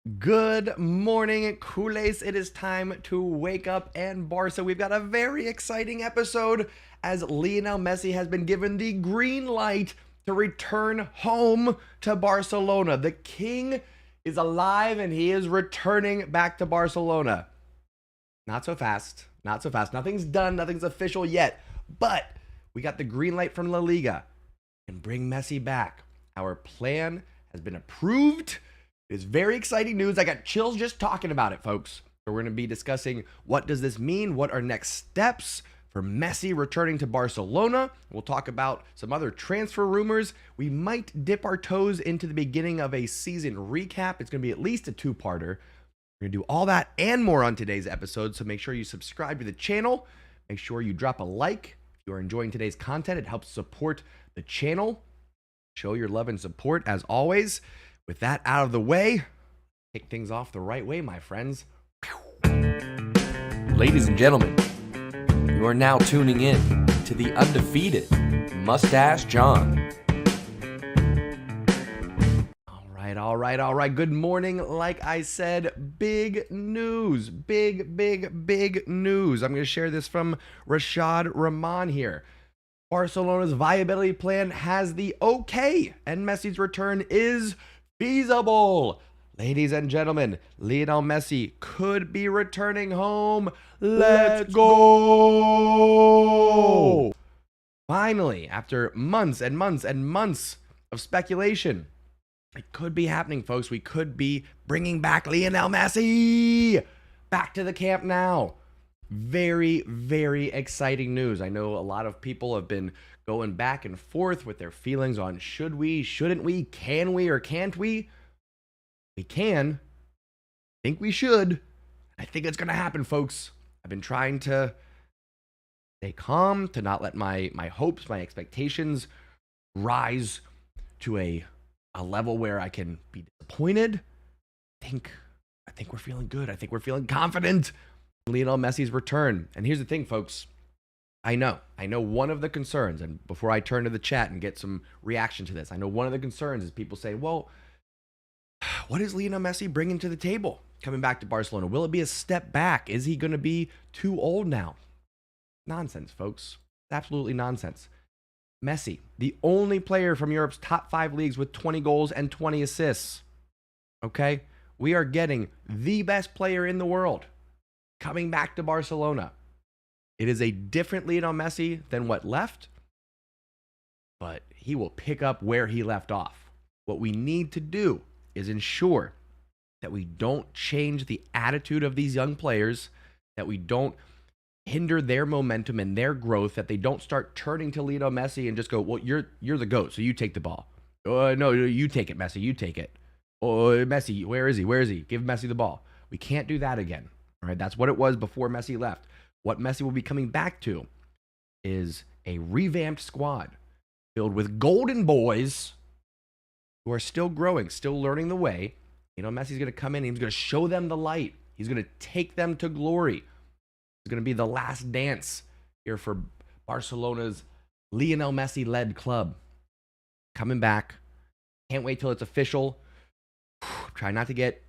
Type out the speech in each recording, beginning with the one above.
Good morning, Culés. It is time to wake up and Barca. We've got a very exciting episode as Lionel Messi has been given the green light to return home to Barcelona. The king is alive and he is returning back to Barcelona. Not so fast. Not so fast. Nothing's done. Nothing's official yet. But we got the green light from La Liga and bring Messi back. Our plan has been approved. It's very exciting news. I got chills just talking about it, folks. So we're going to be discussing what does this mean? What are next steps for Messi returning to Barcelona? We'll talk about some other transfer rumors. We might dip our toes into the beginning of a season recap. It's going to be at least a two-parter. We're going to do all that and more on today's episode, so make sure you subscribe to the channel. Make sure you drop a like. If you are enjoying today's content, it helps support the channel. Show your love and support as always. With that out of the way, kick things off the right way, my friends. Ladies and gentlemen, you are now tuning in to the undefeated Mustache John. All right. Good morning. Like I said, big news. Big news. I'm going to share this from Rashad Rahman here. Barcelona's viability plan has the okay, and Messi's return is feasible. Ladies and gentlemen, Lionel Messi could be returning home. Let's go! Finally, after months and months and months of speculation, it could be happening, folks. We could be bringing back Lionel Messi back to the Camp Nou. Very exciting news. I know a lot of people have been going back and forth with their feelings on should we, shouldn't we, can we, or can't we? We can. I think we should. I think it's going to happen, folks. I've been trying to stay calm, to not let my hopes, my expectations rise to a level where I can be disappointed. I think we're feeling good. I think we're feeling confident. Lionel Messi's return. And here's the thing, folks. I know one of the concerns, and before I turn to the chat and get some reaction to this, I know one of the concerns is people say, well, what is Lionel Messi bringing to the table coming back to Barcelona? Will it be a step back? Is he going to be too old now? Nonsense, folks. Absolutely nonsense. Messi, the only player from Europe's top 5 leagues with 20 goals and 20 assists. Okay? We are getting the best player in the world coming back to Barcelona. It is a different Lionel Messi than what left, but he will pick up where he left off. What we need to do is ensure that we don't change the attitude of these young players, that we don't hinder their momentum and their growth, that they don't start turning to Lionel Messi and just go, well, you're the GOAT, so you take the ball. Oh, no, you take it, Messi, you take it. Oh, Messi, where is he? Give Messi the ball. We can't do that again. All right, that's what it was before Messi left. What Messi will be coming back to is a revamped squad filled with golden boys who are still growing, still learning the way. You know, Messi's going to come in and he's going to show them the light. He's going to take them to glory. It's going to be the last dance here for Barcelona's Lionel Messi-led club. Coming back. Can't wait till it's official. Try not to get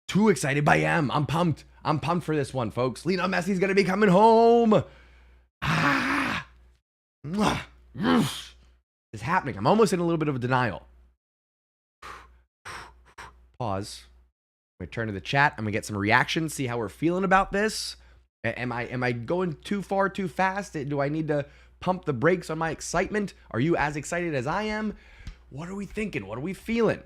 too excited, but I am. I'm pumped. I'm pumped for this one, folks. Lionel Messi's going to be coming home. It's happening. I'm almost in a little bit of a denial. Pause. I'm going to turn to the chat. I'm going to get some reactions, see how we're feeling about this. Am I going too far, too fast? Do I need to pump the brakes on my excitement? Are you as excited as I am? What are we thinking? What are we feeling?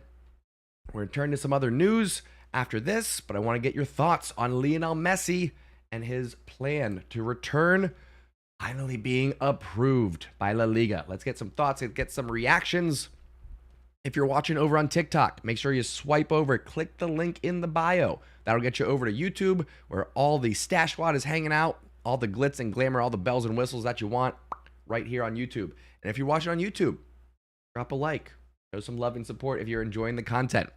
We're going to turn to some other news after this, but I want to get your thoughts on Lionel Messi and his plan to return finally being approved by La Liga. Let's get some thoughts, let's get some reactions. If you're watching over on TikTok, make sure you swipe over, click the link in the bio. That'll get you over to YouTube where all the stash squad is hanging out, all the glitz and glamour, all the bells and whistles that you want right here on YouTube. And if you're watching on YouTube, drop a like, show some love and support if you're enjoying the content.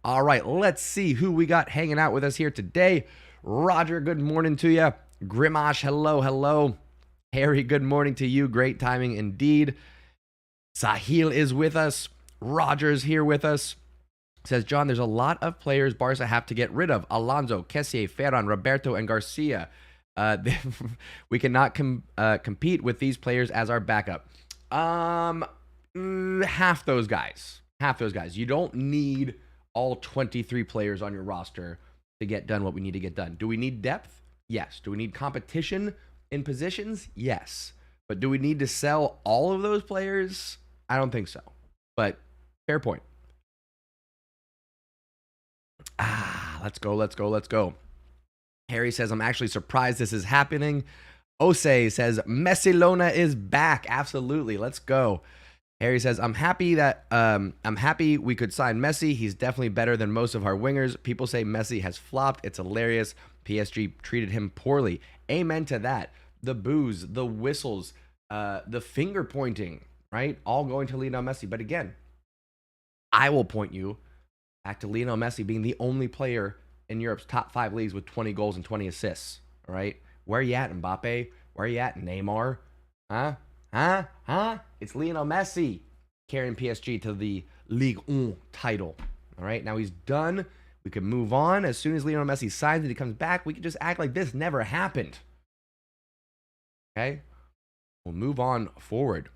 All right, let's see who we got hanging out with us here today. Roger, good morning to you. Grimash, hello. Harry, good morning to you. Great timing indeed. Sahil is with us. Roger's here with us. Says, John, there's a lot of players Barca have to get rid of. Alonso, Kessié, Ferran, Roberto, and Garcia. We cannot compete with these players as our backup. Half those guys. You don't need all 23 players on your roster to get done what we need to get done. Do we need depth? Yes. Do we need competition in positions? Yes. But do we need to sell all of those players? I don't think so. But fair point. Let's go. Harry says, I'm actually surprised this is happening. Ose says, Messilona is back. Absolutely. Let's go. Harry says, I'm happy we could sign Messi. He's definitely better than most of our wingers. People say Messi has flopped. It's hilarious. PSG treated him poorly. Amen to that. The boos, the whistles, the finger pointing, right? All going to Lionel Messi. But again, I will point you back to Lionel Messi being the only player in Europe's top 5 leagues with 20 goals and 20 assists, all right? Where are you at, Mbappe? Where are you at, Neymar? Huh? It's Lionel Messi carrying PSG to the Ligue 1 title, all right? Now he's done. We can move on. As soon as Lionel Messi signs it, he comes back, we can just act like this never happened, okay? We'll move on forward.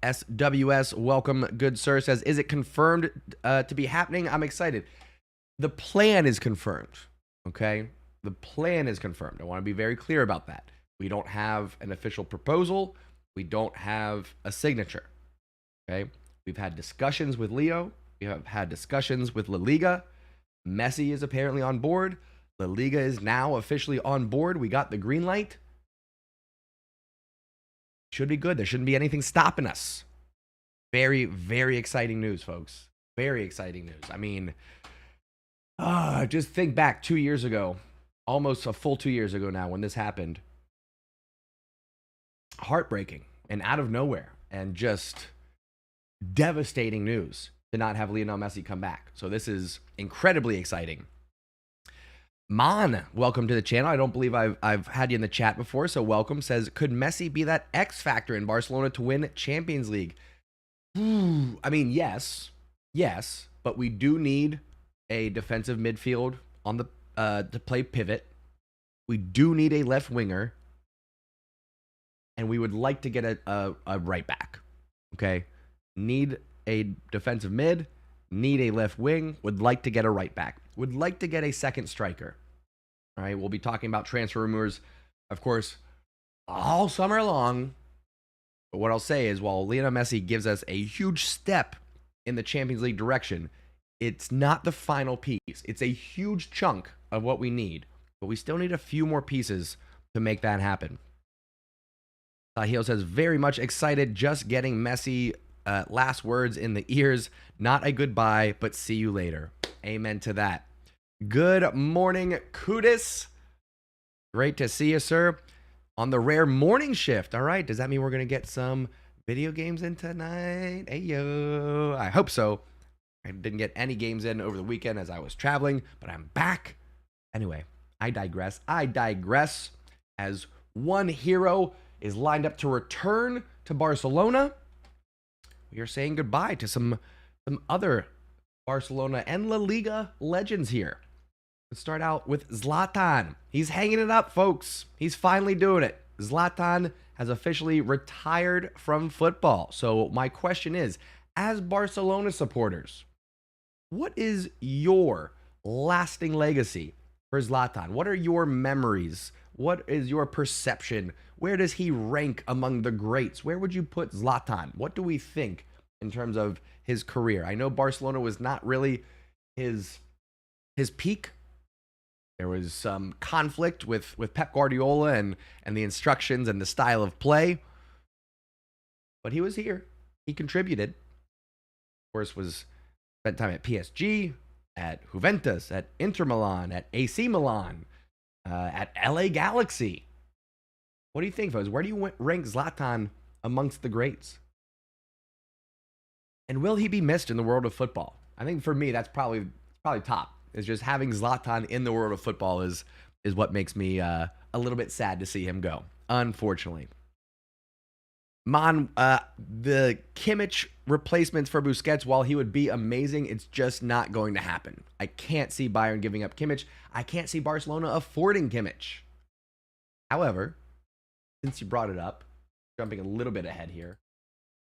SWS, welcome, good sir, says, is it confirmed to be happening? I'm excited. The plan is confirmed, okay? The plan is confirmed. I want to be very clear about that. We don't have an official proposal. We don't have a signature, okay? We've had discussions with Leo. We have had discussions with La Liga. Messi is apparently on board. La Liga is now officially on board. We got the green light. Should be good. There shouldn't be anything stopping us. Very, very exciting news, folks. Very exciting news. I mean, just think back 2 years ago, almost a full 2 years ago now when this happened. Heartbreaking and out of nowhere and just devastating news to not have Lionel Messi come back. So this is incredibly exciting. Man, welcome to the channel. I don't believe I've had you in the chat before, so welcome. Says, could Messi be that X factor in Barcelona to win Champions League? I mean, yes, but we do need a defensive midfield on the to play pivot. We do need a left winger, and we would like to get a right back. Okay, need a defensive mid, need a left wing, would like to get a right back, would like to get a second striker. All right, we'll be talking about transfer rumors, of course, all summer long. But what I'll say is, while Lionel Messi gives us a huge step in the Champions League direction, it's not the final piece. It's a huge chunk of what we need, but we still need a few more pieces to make that happen. Sahil says, very much excited, just getting Messi last words in the ears. Not a goodbye, but see you later. Amen to that. Good morning, Kudis. Great to see you, sir. On the rare morning shift. All right. Does that mean we're going to get some video games in tonight? Hey, yo. I hope so. I didn't get any games in over the weekend as I was traveling, but I'm back. Anyway, I digress. As one hero is lined up to return to Barcelona, we are saying goodbye to some other Barcelona and La Liga legends here. Let's start out with Zlatan. He's hanging it up, folks. He's finally doing it. Zlatan has officially retired from football. So my question is, as Barcelona supporters, what is your lasting legacy for Zlatan? What are your memories? What is your perception? Where does he rank among the greats? Where would you put Zlatan? What do we think in terms of his career? I know Barcelona was not really his peak. There was some conflict with Pep Guardiola and the instructions and the style of play. But he was here. He contributed. Of course, spent time at PSG, at Juventus, at Inter Milan, at AC Milan, at LA Galaxy. What do you think, folks? Where do you rank Zlatan amongst the greats? And will he be missed in the world of football? I think for me, that's probably top. It's just having Zlatan in the world of football is what makes me a little bit sad to see him go, unfortunately. The Kimmich replacements for Busquets, while he would be amazing, it's just not going to happen. I can't see Bayern giving up Kimmich. I can't see Barcelona affording Kimmich. However, since you brought it up, jumping a little bit ahead here,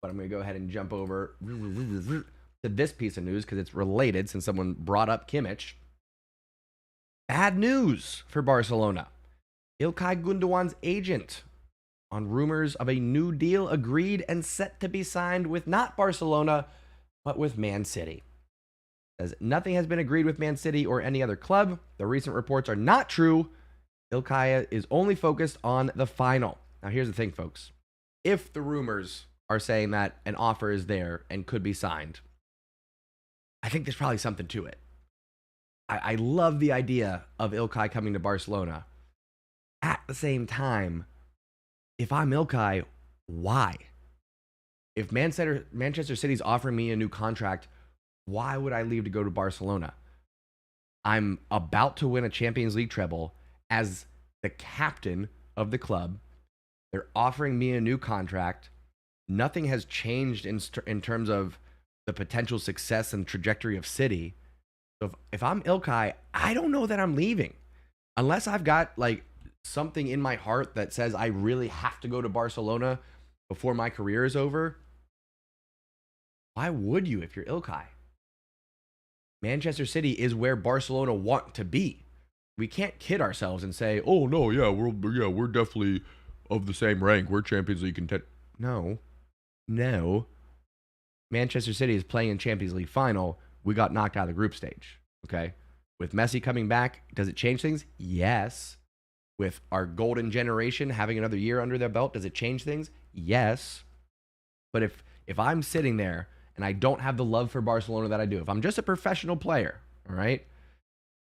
but I'm going to go ahead and jump over to this piece of news because it's related since someone brought up Kimmich. Bad news for Barcelona. İlkay Gündoğan's agent on rumors of a new deal agreed and set to be signed with not Barcelona, but with Man City. Says nothing has been agreed with Man City or any other club. The recent reports are not true. İlkay is only focused on the final. Now here's the thing, folks. If the rumors are saying that an offer is there and could be signed, I think there's probably something to it. I love the idea of İlkay coming to Barcelona. At the same time, if I'm İlkay, why? If Manchester City's offering me a new contract, why would I leave to go to Barcelona? I'm about to win a Champions League treble as the captain of the club. They're offering me a new contract. Nothing has changed in terms of the potential success and trajectory of City. So if I'm İlkay, I don't know that I'm leaving. Unless I've got like something in my heart that says I really have to go to Barcelona before my career is over. Why would you if you're İlkay? Manchester City is where Barcelona want to be. We can't kid ourselves and say, "Oh no, we're definitely of the same rank. We're Champions League content." No. Manchester City is playing in Champions League final. We got knocked out of the group stage. Okay, with Messi coming back, does it change things? Yes. With our golden generation having another year under their belt, does it change things? Yes. But if I'm sitting there and I don't have the love for Barcelona that I do, if I'm just a professional player, all right,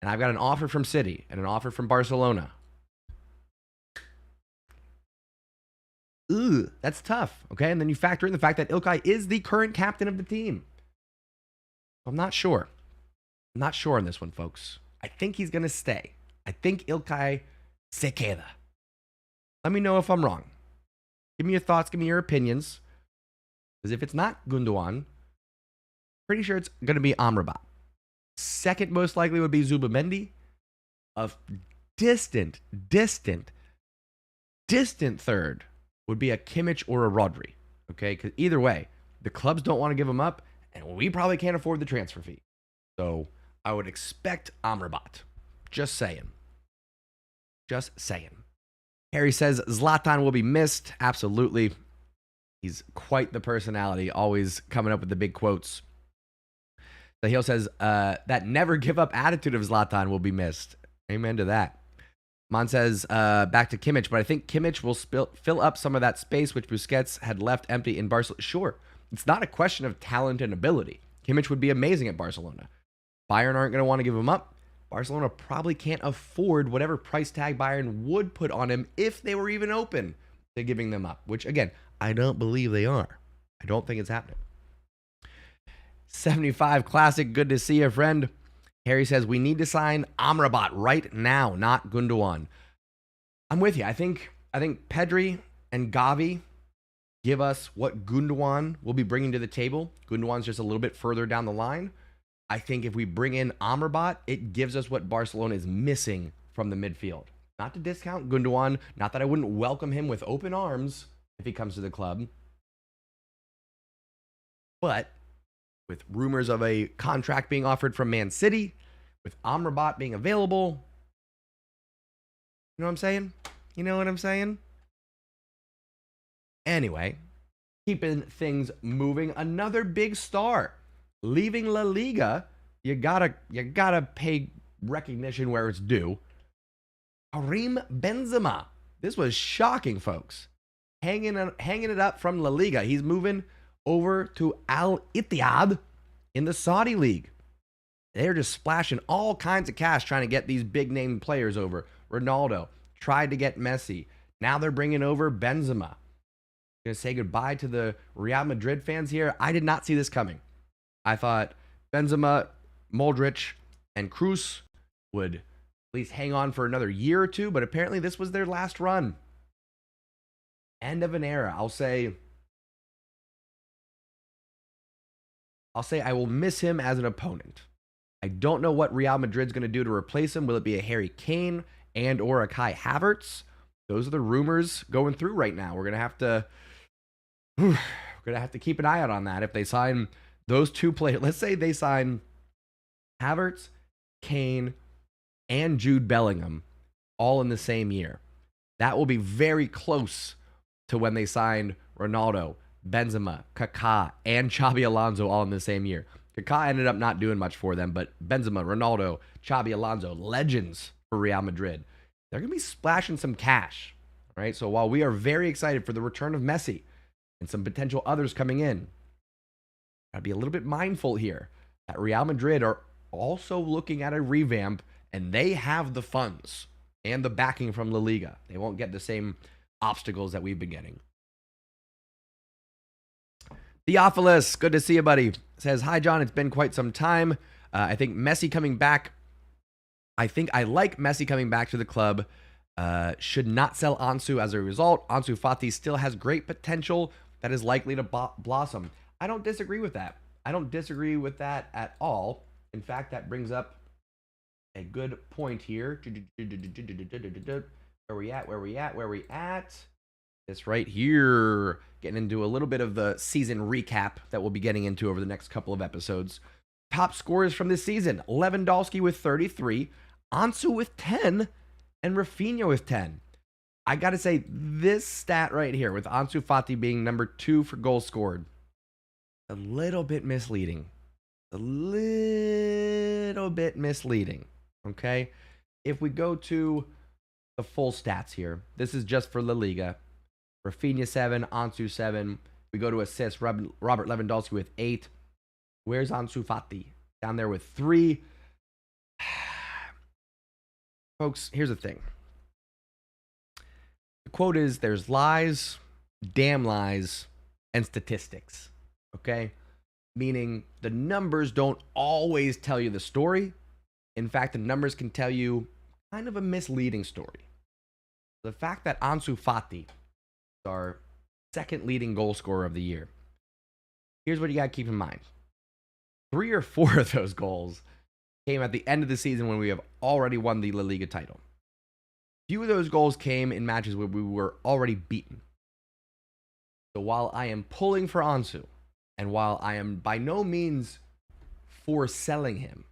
and I've got an offer from City and an offer from Barcelona, that's tough, okay? And then you factor in the fact that İlkay is the current captain of the team. I'm not sure. I'm not sure on this one, folks. I think he's going to stay. I think İlkay se queda. Let me know if I'm wrong. Give me your thoughts. Give me your opinions. Because if it's not Gündoğan, pretty sure it's going to be Amrabat. Second most likely would be Zubimendi. A distant third would be a Kimmich or a Rodri. Okay? Because either way, the clubs don't want to give him up, and we probably can't afford the transfer fee. So I would expect Amrabat. Just saying. Harry says Zlatan will be missed. Absolutely. He's quite the personality, always coming up with the big quotes. Sahil says that never give up attitude of Zlatan will be missed. Amen to that. Mon says back to Kimmich, but I think Kimmich will fill up some of that space which Busquets had left empty in Barcelona. Sure, it's not a question of talent and ability. Kimmich would be amazing at Barcelona. Bayern aren't going to want to give him up. Barcelona probably can't afford whatever price tag Bayern would put on him if they were even open to giving them up, which, again, I don't believe they are. I don't think it's happening. 75 Classic, good to see you, friend. Harry says, we need to sign Amrabat right now, not Gündoğan. I'm with you. I think Pedri and Gavi give us what Gündoğan will be bringing to the table. Gündoğan's just a little bit further down the line. I think if we bring in Amrabat, it gives us what Barcelona is missing from the midfield. Not to discount Gündoğan, not that I wouldn't welcome him with open arms if he comes to the club. But with rumors of a contract being offered from Man City, with Amrabat being available, you know what I'm saying? You know what I'm saying? Anyway, keeping things moving, another big star leaving La Liga. You gotta pay recognition where it's due. Karim Benzema. This was shocking, folks. Hanging it up from La Liga. He's moving over to Al Ittihad in the Saudi League. They're just splashing all kinds of cash trying to get these big name players over. Ronaldo tried to get Messi. Now they're bringing over Benzema. Going to say goodbye to the Real Madrid fans here. I did not see this coming. I thought Benzema, Modric, and Kroos would at least hang on for another year or two, but apparently this was their last run. End of an era. I'll say I'll say I will miss him as an opponent. I don't know what Real Madrid's going to do to replace him. Will it be a Harry Kane and or a Kai Havertz? Those are the rumors going through right now. We're going to have to keep an eye out on that. If they sign those two players, let's say they sign Havertz, Kane, and Jude Bellingham all in the same year. That will be very close to when they signed Ronaldo, Benzema, Kaká, and Xabi Alonso all in the same year. Kaká ended up not doing much for them, but Benzema, Ronaldo, Xabi Alonso, legends for Real Madrid. They're going to be splashing some cash, right? So while we are very excited for the return of Messi and some potential others coming in, I'd be a little bit mindful here that Real Madrid are also looking at a revamp, and they have the funds and the backing from La Liga. They won't get the same obstacles that we've been getting. Theophilus, good to see you, buddy. Says, hi, John. It's been quite some time. I think Messi coming back. I like Messi coming back to the club. Should not sell Ansu as a result. Ansu Fati still has great potential that is likely to blossom. I don't disagree with that. I don't disagree with that at all. In fact, that brings up a good point here. Where we at? It's right here. Getting into a little bit of the season recap that we'll be getting into over the next couple of episodes. Top scorers from this season. Lewandowski with 33, Ansu with 10, and Raphinha with 10. I got to say, this stat right here, with Ansu Fati being number 2 for goals scored, a little bit misleading. Okay? If we go to the full stats here, this is just for La Liga. Raphinha 7, Ansu 7. We go to assists, Robert Lewandowski with 8. Where's Ansu Fati? Down there with 3. Folks, here's the thing. The quote is, there's lies, damn lies, and statistics. Okay? Meaning the numbers don't always tell you the story. In fact, the numbers can tell you kind of a misleading story. The fact that Ansu Fati is our second leading goal scorer of the year. Here's what you got to keep in mind. 3 or 4 of those goals came at the end of the season when we have already won the La Liga title. Few of those goals came in matches where we were already beaten. So while I am pulling for Ansu, and while I am by no means for selling him,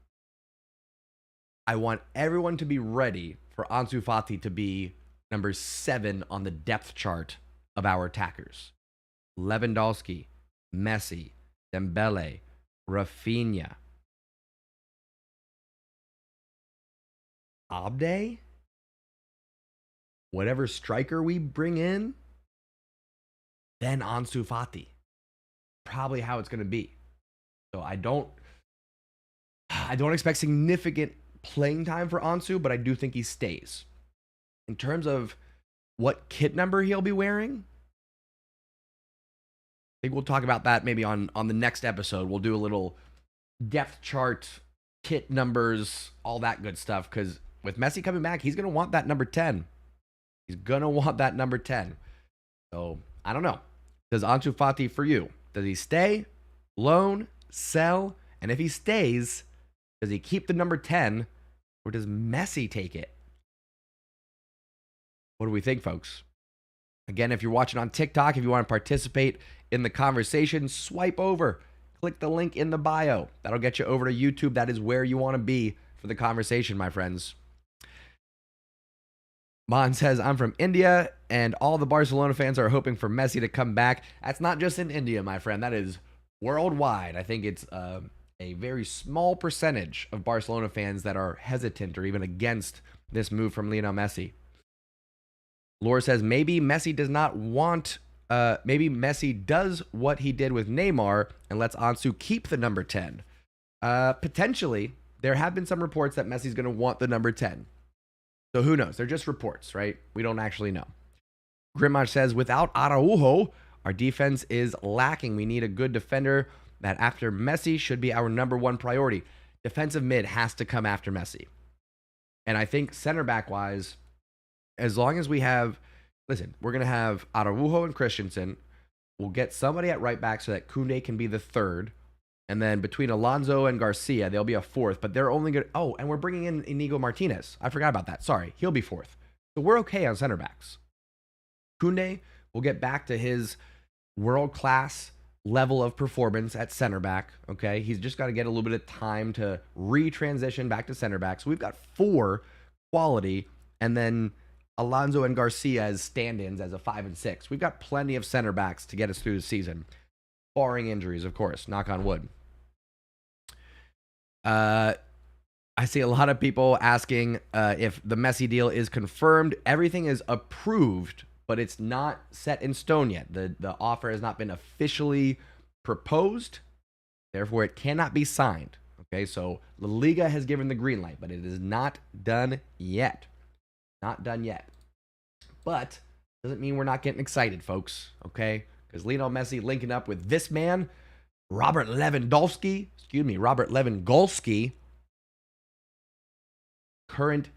I want everyone to be ready for Ansu Fati to be number 7 on the depth chart of our attackers. Lewandowski, Messi, Dembele, Raphinha, Abde, whatever striker we bring in, then Ansu Fati. Probably how it's going to be. So I don't expect significant playing time for Ansu, but I do think he stays. In terms of what kit number he'll be wearing, I think we'll talk about that maybe on the next episode. We'll do a little depth chart, kit numbers, all that good stuff, because with Messi coming back, he's going to want that number 10. He's going to want that number 10. So, I don't know. Does Ansu Fati for you? Does he stay, loan, sell? And if he stays, does he keep the number 10, or does Messi take it? What do we think, folks? Again, if you're watching on TikTok, if you want to participate in the conversation, swipe over. Click the link in the bio. That'll get you over to YouTube. That is where you want to be for the conversation, my friends. Mon says, I'm from India, and all the Barcelona fans are hoping for Messi to come back. That's not just in India, my friend. That is worldwide. I think it's a very small percentage of Barcelona fans that are hesitant or even against this move from Lionel Messi. Laura says, maybe Messi does what he did with Neymar and lets Ansu keep the number 10. Potentially, there have been some reports that Messi's going to want the number 10. So who knows? They're just reports, right? We don't actually know. Grimage says, without Araujo, our defense is lacking. We need a good defender that after Messi should be our number 1 priority. Defensive mid has to come after Messi. And I think center back wise, as long as we have, listen, we're going to have Araujo and Christensen. We'll get somebody at right back so that Koundé can be the 3rd. And then between Alonso and Garcia, they'll be a fourth, but they're only good. Oh, and we're bringing in Inigo Martinez. I forgot about that. Sorry. He'll be fourth. So we're okay on center backs. Koundé will get back to his world-class level of performance at center back. Okay. He's just got to get a little bit of time to re-transition back to center back. So we've got 4 quality, and then Alonso and Garcia as stand-ins as a 5 and 6. We've got plenty of center backs to get us through the season, barring injuries, of course. Knock on wood. I see a lot of people asking if the Messi deal is confirmed. Everything is approved, but it's not set in stone yet. The offer has not been officially proposed. Therefore, it cannot be signed. Okay, so La Liga has given the green light, but it is not done yet. Not done yet. But doesn't mean we're not getting excited, folks. Okay, because Lionel Messi linking up with this man, Robert Lewandowski, current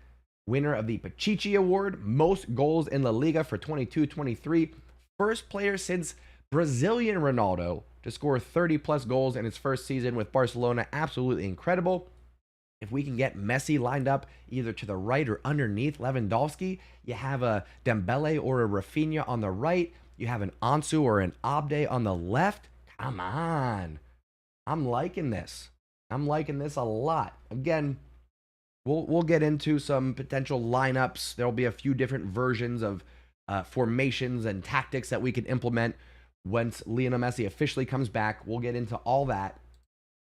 winner of the Pichichi Award, most goals in La Liga for 22-23, first player since Brazilian Ronaldo to score 30-plus goals in his first season with Barcelona. Absolutely incredible. If we can get Messi lined up either to the right or underneath Lewandowski, you have a Dembele or a Raphinha on the right, you have an Ansu or an Abde on the left. Come on. I'm liking this. I'm liking this a lot. Again, we'll get into some potential lineups. There'll be a few different versions of formations and tactics that we can implement once Lionel Messi officially comes back. We'll get into all that.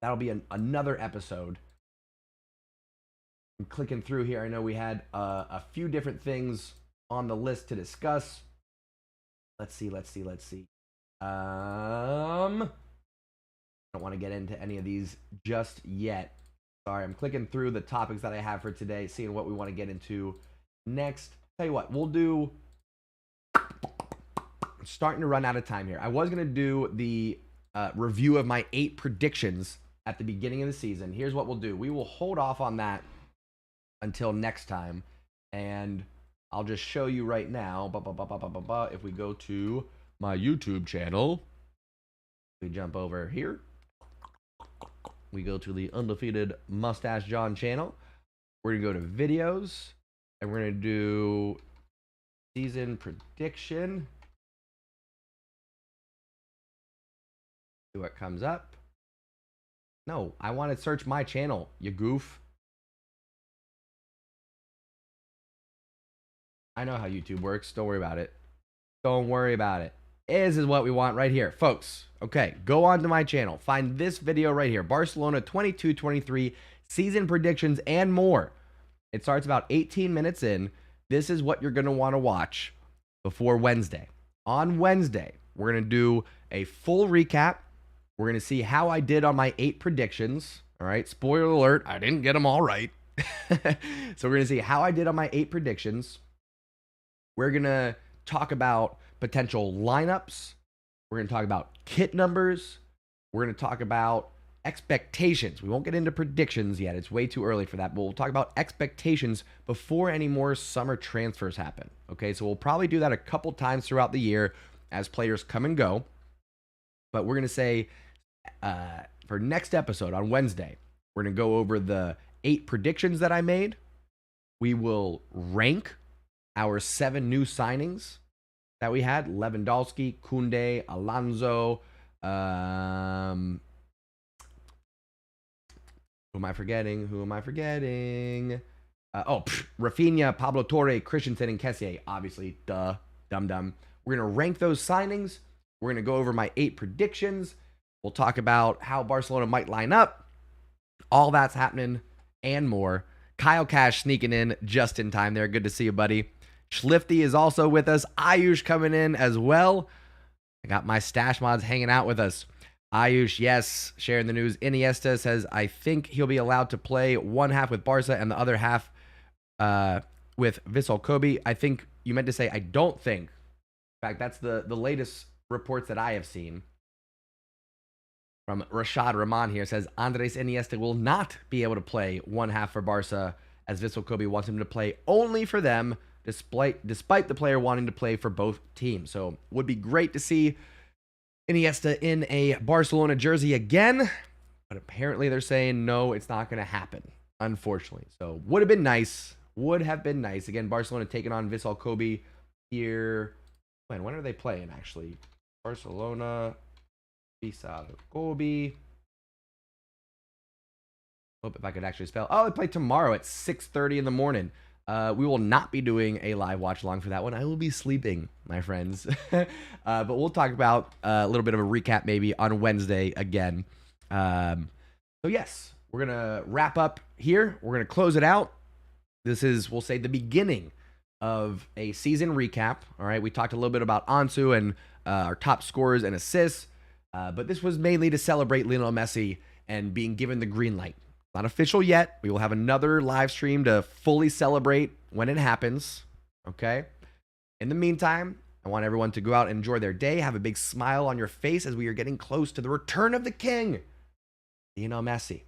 That'll be another episode. I'm clicking through here. I know we had a few different things on the list to discuss. Let's see. I don't want to get into any of these just yet. Sorry, I'm clicking through the topics that I have for today, seeing what we want to get into next. Tell you what, we'll do... I'm starting to run out of time here. I was going to do the review of my 8 predictions at the beginning of the season. Here's what we'll do. We will hold off on that until next time, and I'll just show you right now. If we go to my YouTube channel, we jump over here. We go to the Undefeated Mustache John channel. We're going to go to videos, and we're going to do season prediction. See what comes up. No, I want to search my channel, you goof. I know how YouTube works. Don't worry about it. Don't worry about it. This is what we want right here, folks. Okay, go on to my channel. Find this video right here. Barcelona 22-23 season predictions and more. It starts about 18 minutes in. This is what you're going to want to watch before Wednesday. On Wednesday, we're going to do a full recap. We're going to see how I did on my 8 predictions. All right, spoiler alert, I didn't get them all right. So we're going to see how I did on my 8 predictions. We're going to talk about potential lineups. We're going to talk about kit numbers. We're going to talk about expectations. We won't get into predictions yet. It's way too early for that. But we'll talk about expectations before any more summer transfers happen. Okay, so we'll probably do that a couple times throughout the year as players come and go. But we're going to say for next episode on Wednesday, we're going to go over the 8 predictions that I made. We will rank our 7 new signings that we had: Lewandowski, Koundé, Alonso. Who am I forgetting? Raphinha, Pablo Torre, Christensen, and Kessie. Obviously, duh, dum-dum. We're going to rank those signings. We're going to go over my 8 predictions. We'll talk about how Barcelona might line up. All that's happening and more. Kyle Cash sneaking in just in time there. Good to see you, buddy. Schlifty is also with us. Ayush coming in as well. I got my stash mods hanging out with us. Ayush, yes, sharing the news. Iniesta says, I think he'll be allowed to play one half with Barca and the other half with Vissel Kobe. I think you meant to say, I don't think. In fact, that's the latest reports that I have seen. From Rashad Rahman here says, Andres Iniesta will not be able to play one half for Barca as Vissel Kobe wants him to play only for them, despite the player wanting to play for both teams. So would be great to see Iniesta in a Barcelona jersey again. But apparently they're saying no, it's not going to happen, unfortunately. So would have been nice. Would have been nice. Again, Barcelona taking on Vissel Kobe here. When are they playing, actually? Barcelona, Vissel Kobe. Hope if I could actually spell. Oh, they play tomorrow at 6:30 in the morning. We will not be doing a live watch along for that one. I will be sleeping, my friends. But we'll talk about a little bit of a recap maybe on Wednesday again. So yes, we're going to wrap up here. We're going to close it out. This is, we'll say, the beginning of a season recap. All right, we talked a little bit about Ansu and our top scorers and assists. But this was mainly to celebrate Lionel Messi and being given the green light. Not official yet. We will have another live stream to fully celebrate when it happens. Okay? In the meantime, I want everyone to go out and enjoy their day. Have a big smile on your face as we are getting close to the return of the king, Lionel Messi.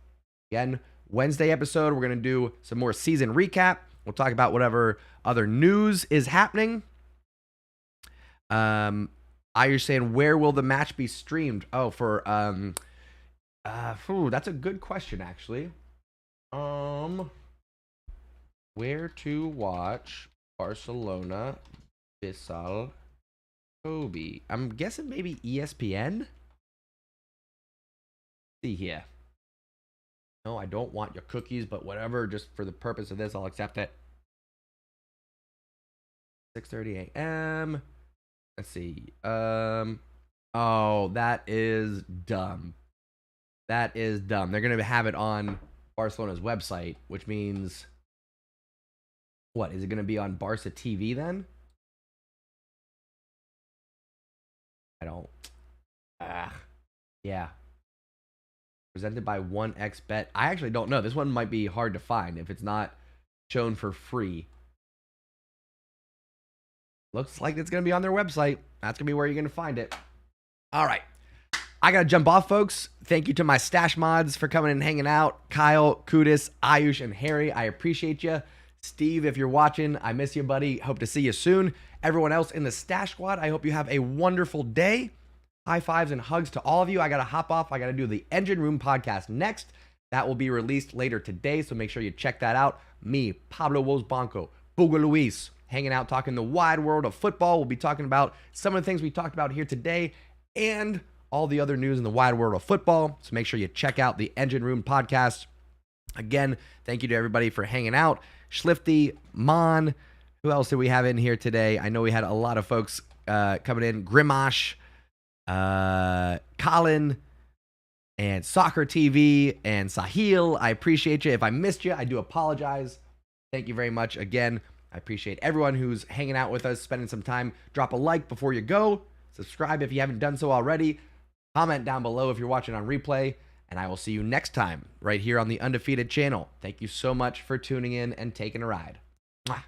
Again, Wednesday episode, we're going to do some more season recap. We'll talk about whatever other news is happening. You're saying, where will the match be streamed? Oh, for... that's a good question, actually. Where to watch Barcelona Vissel Kobe? I'm guessing maybe ESPN. See here. No, I don't want your cookies, but whatever. Just for the purpose of this, I'll accept it. 6:30 a.m. Let's see. Oh, that is dumb. That is dumb. They're going to have it on Barcelona's website, which means... What? Is it going to be on Barca TV then? I don't... Yeah. Presented by 1xBet. I actually don't know. This one might be hard to find if it's not shown for free. Looks like it's going to be on their website. That's going to be where you're going to find it. All right. I got to jump off, folks. Thank you to my stash mods for coming and hanging out. Kyle, Kudis, Ayush, and Harry. I appreciate you. Steve, if you're watching, I miss you, buddy. Hope to see you soon. Everyone else in the stash squad, I hope you have a wonderful day. High fives and hugs to all of you. I got to hop off. I got to do the Engine Room podcast next. That will be released later today, so make sure you check that out. Me, Pablo Wozbanco, Buga Luis, hanging out, talking the wide world of football. We'll be talking about some of the things we talked about here today and all the other news in the wide world of football. So make sure you check out the Engine Room podcast. Again, thank you to everybody for hanging out. Schlifty, Mon, who else did we have in here today? I know we had a lot of folks coming in. Grimash, Colin, and Soccer TV, and Sahil. I appreciate you. If I missed you, I do apologize. Thank you very much. Again, I appreciate everyone who's hanging out with us, spending some time. Drop a like before you go. Subscribe if you haven't done so already. Comment down below if you're watching on replay. And I will see you next time right here on the Undefeated channel. Thank you so much for tuning in and taking a ride. Mwah.